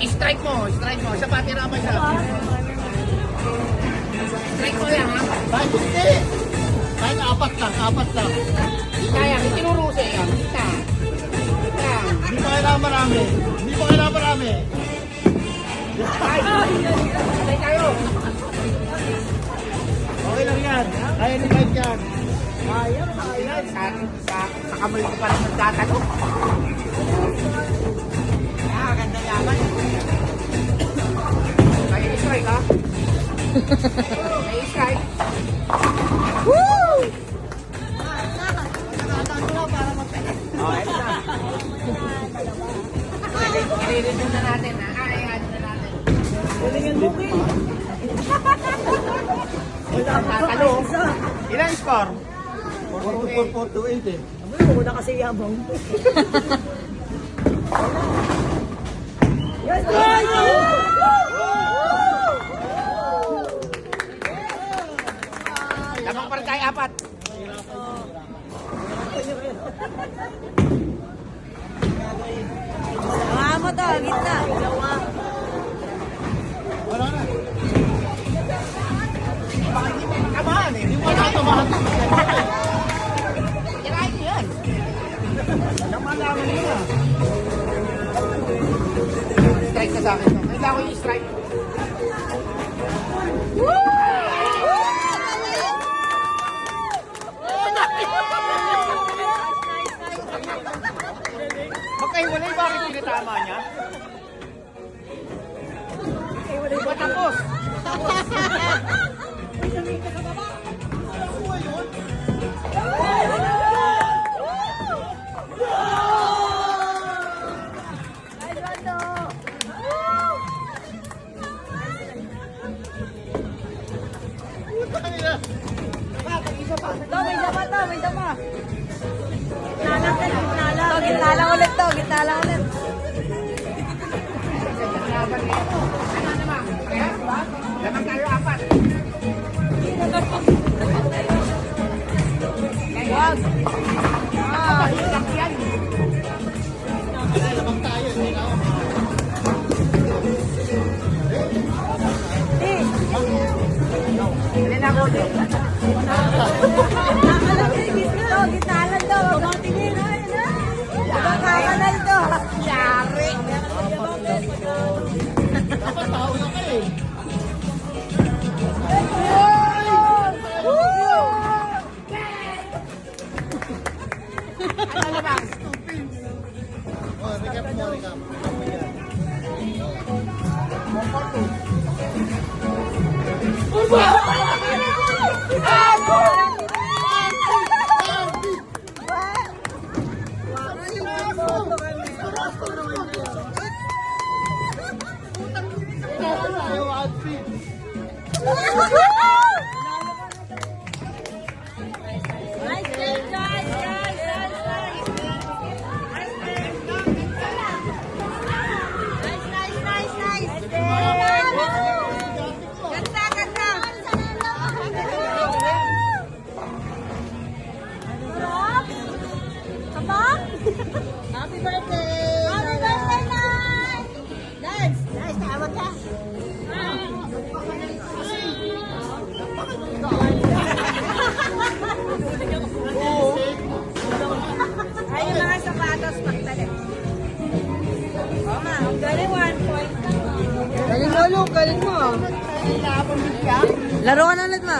strike mo. Sa pati naman siya. Strike mo yan, ha? Kahit hindi. Kahit apat lang. Kaya, itinuruse yan. Kita. Hindi pa kailangan marami. Ay, tayo. Okay lang yan. Kaya ni Mike yan. Sa kamay ko pa rin nagtatanong. Ganda yaman. Kaya strike, ha? May strike. Woo! I-review na natin, ha? Ano na natin. Tatalo. Ilan score? 4-4-4-2-8 eh. Wala kasi yabang. Yes, guys! Lamang pa rin tayo, 4. Mga mo to, gitna. Wala na. Baka hindi mo makabahan, eh. Hindi mo natamahan. Kirain mo yan. Naman mo na. Strike na sa akin. No? Kailangan ko yung strike. Magkahiwalay, bakit pinatama niya? Matapos. May dama. Gitna lang ulit. Lamang tayo, 4. Wag. Lamang tayo. Hindi na ako. Ilan ako ulit? Gitna lang to. Tumatingin. Kakanal to. Yari! Dapat tao na kayo eh. Ano ba? Oh, recap mo. Happy birthday! Happy birthday, Nay! Nice! Tawag ka! Ay, yung mga sapatos pagdali. Oo nga, ang galing 1 point. Galing mo, Luke. Galing mo. Laro ka na ulit, ma.